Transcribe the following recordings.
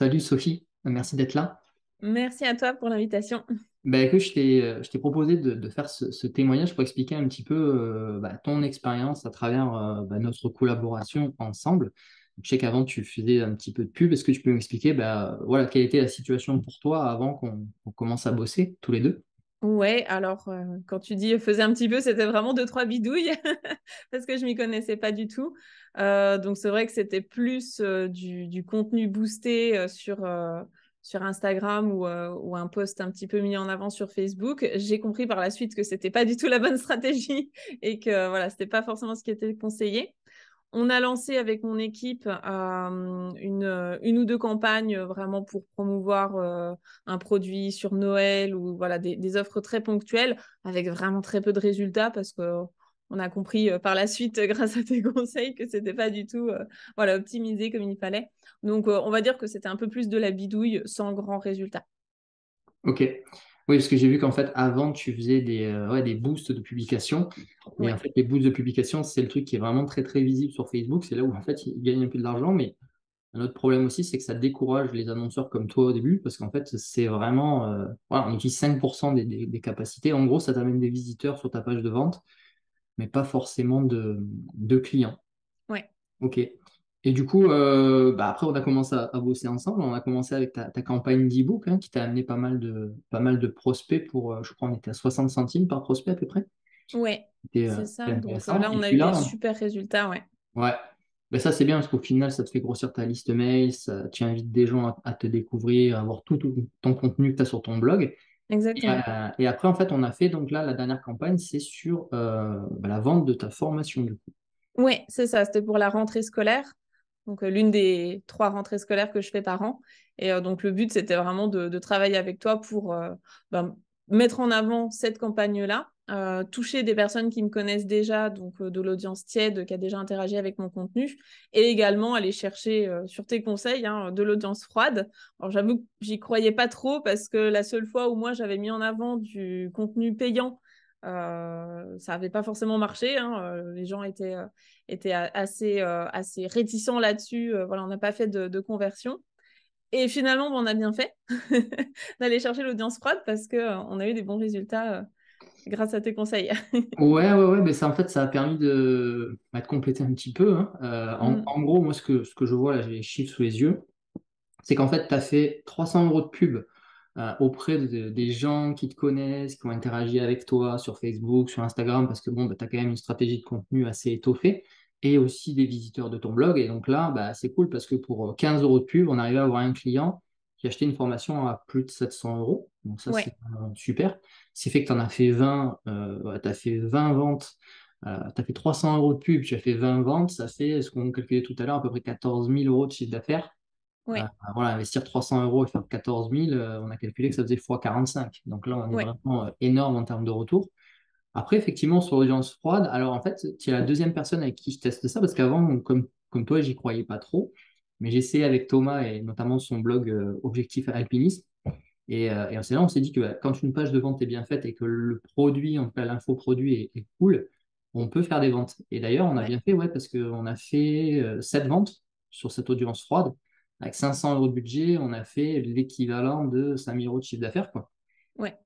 Salut Sophie, merci d'être là. Merci à toi pour l'invitation. Écoute, je t'ai proposé de faire ce témoignage pour expliquer un petit peu ton expérience à travers notre collaboration ensemble. Je sais qu'avant tu faisais un petit peu de pub. Est-ce que tu peux m'expliquer voilà, quelle était la situation pour toi avant qu'on commence à bosser tous les deux? Ouais, alors quand tu dis faisais un petit peu, c'était vraiment deux, trois bidouilles parce que je m'y connaissais pas du tout. Donc c'est vrai que c'était plus du contenu boosté sur Instagram ou un post un petit peu mis en avant sur Facebook. J'ai compris par la suite que c'était pas du tout la bonne stratégie et que voilà, c'était pas forcément ce qui était conseillé. On a lancé avec mon équipe une ou deux campagnes vraiment pour promouvoir un produit sur Noël ou voilà des offres très ponctuelles avec vraiment très peu de résultats parce que on a compris par la suite grâce à tes conseils que c'était pas du tout voilà optimisé comme il fallait. Donc on va dire que c'était un peu plus de la bidouille sans grand résultat. Ok. Oui, parce que j'ai vu qu'en fait, avant, tu faisais des boosts de publication. Et en Ouais, fait, les boosts de publication, c'est le truc qui est vraiment très, très visible sur Facebook. C'est là où, en fait, ils gagnent un peu de l'argent. Mais un autre problème aussi, c'est que ça décourage les annonceurs comme toi au début, parce qu'en fait, c'est vraiment, voilà, on utilise 5% des capacités. En gros, ça t'amène des visiteurs sur ta page de vente, mais pas forcément de clients. ouais. Ok. Et du coup, après, on a commencé à bosser ensemble. On a commencé avec ta campagne d'e-book, hein, qui t'a amené pas mal de prospects pour, je crois, on était à 60 centimes par prospect à peu près. Ouais, c'est ça. C'était Donc intéressant. là, Et on a puis eu des là, super résultats, ouais. ouais. Ça c'est bien parce qu'au final, ça te fait grossir ta liste mail, tu invites des gens à te découvrir, à voir tout ton contenu que tu as sur ton blog. Exactement. Et après, en fait, on a fait, donc là, la dernière campagne, c'est sur la vente de ta formation, du coup. Ouais, c'est ça. C'était pour la rentrée scolaire. Donc, l'une des trois rentrées scolaires que je fais par an. Et donc, le but, c'était vraiment de travailler avec toi pour ben, mettre en avant cette campagne-là, toucher des personnes qui me connaissent déjà, donc de l'audience tiède qui a déjà interagi avec mon contenu, et également aller chercher, sur tes conseils, hein, de l'audience froide. Alors, j'avoue que j'y croyais pas trop parce que la seule fois où moi, j'avais mis en avant du contenu payant, ça n'avait pas forcément marché, hein. Les gens étaient assez réticents là-dessus. Voilà, on n'a pas fait de conversion. Et finalement, on a bien fait d'aller chercher l'audience froide parce que on a eu des bons résultats grâce à tes conseils. Ouais, mais ça, en fait, ça a permis de compléter un petit peu, hein. Mm. En gros, moi, ce que je vois, là, j'ai les chiffres sous les yeux, c'est qu'en fait, tu as fait 300 euros de pub auprès des gens qui te connaissent, qui ont interagi avec toi sur Facebook, sur Instagram, parce que bon, tu as quand même une stratégie de contenu assez étoffée, et aussi des visiteurs de ton blog. Et donc là, c'est cool parce que pour 15 euros de pub, on arrive à avoir un client qui a acheté une formation à plus de 700 euros. Donc ça, c'est Ouais, vraiment super. C'est fait que tu en as fait 20, tu as fait 20 ventes, tu as fait 300 euros de pub, tu as fait 20 ventes, ça fait ce qu'on calculait tout à l'heure, à peu près 14 000 euros de chiffre d'affaires. ouais, Voilà, investir 300 euros et faire 14 000, on a calculé que ça faisait x45. Donc là, on est ouais, vraiment énorme en termes de retour. Après, effectivement, sur l'audience froide, alors en fait, tu es la deuxième personne avec qui je teste ça, parce qu'avant, comme toi, j'y croyais pas trop. Mais j'ai essayé avec Thomas et notamment son blog Objectif Alpinisme. Et c'est là, on s'est dit que quand une page de vente est bien faite et que le produit, en tout cas l'infoproduit est cool, on peut faire des ventes. Et d'ailleurs, on a ouais, bien fait, ouais, parce qu'on a fait 7 ventes sur cette audience froide. Avec 500 euros de budget, on a fait l'équivalent de 5 000 euros de chiffre d'affaires, quoi. ouais.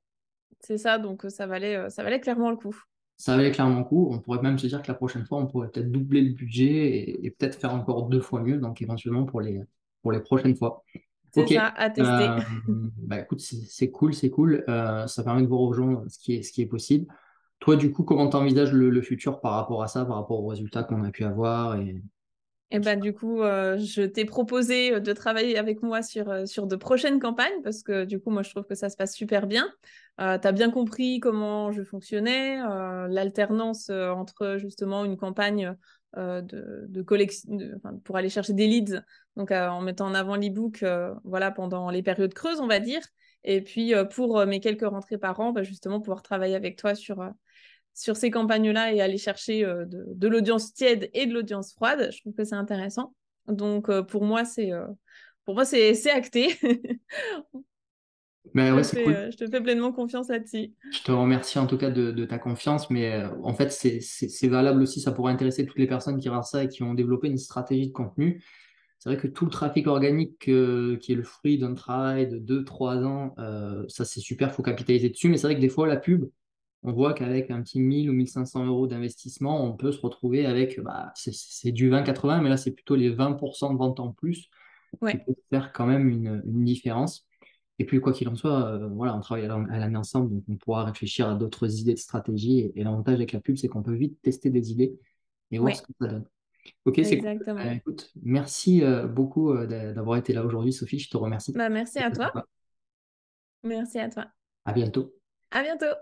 C'est ça, donc ça valait clairement le coup. Ça valait clairement le coup. On pourrait même se dire que la prochaine fois, on pourrait peut-être doubler le budget et peut-être faire encore 2 fois mieux, donc éventuellement pour les prochaines fois. C'est Ok. ça, à tester. Écoute, c'est cool, c'est cool. Ça permet de voir aux gens ce qui est possible. Toi, du coup, comment tu envisages le futur par rapport à ça, par rapport aux résultats qu'on a pu avoir Et ben du coup, je t'ai proposé de travailler avec moi sur de prochaines campagnes parce que du coup, moi, je trouve que ça se passe super bien. Tu as bien compris comment je fonctionnais, l'alternance entre justement une campagne de collection, enfin, pour aller chercher des leads, donc en mettant en avant l'e-book, voilà, pendant les périodes creuses, on va dire. Et puis pour mes quelques rentrées par an, bah, justement pouvoir travailler avec toi sur ces campagnes-là et aller chercher de l'audience tiède et de l'audience froide. Je trouve que c'est intéressant. Donc pour moi c'est acté. Ben ouais, c'est cool. Je te fais pleinement confiance là-dessus. Je te remercie en tout cas de ta confiance, mais en fait, c'est valable aussi. Ça pourrait intéresser toutes les personnes qui regardent ça et qui ont développé une stratégie de contenu. c'est vrai que tout le trafic organique qui est le fruit d'un travail de 2 3 ans, ça c'est super, il faut capitaliser dessus. Mais c'est vrai que des fois, la pub, on voit qu'avec un petit 1000 ou 1500 euros d'investissement, on peut se retrouver avec, bah, c'est du 20-80, mais là, c'est plutôt les 20% de vente en plus qui Ouais, peut faire quand même une différence. Et puis, quoi qu'il en soit, voilà, on travaille à l'année ensemble, donc on pourra réfléchir à d'autres idées de stratégie. Et l'avantage avec la pub, c'est qu'on peut vite tester des idées et voir ce ouais, que ça donne. Ok, c'est cool. exactement. Écoute, merci beaucoup d'avoir été là aujourd'hui, Sophie. Je te remercie. Bah, merci à C'était toi. sympa. Merci à toi. À bientôt. À bientôt.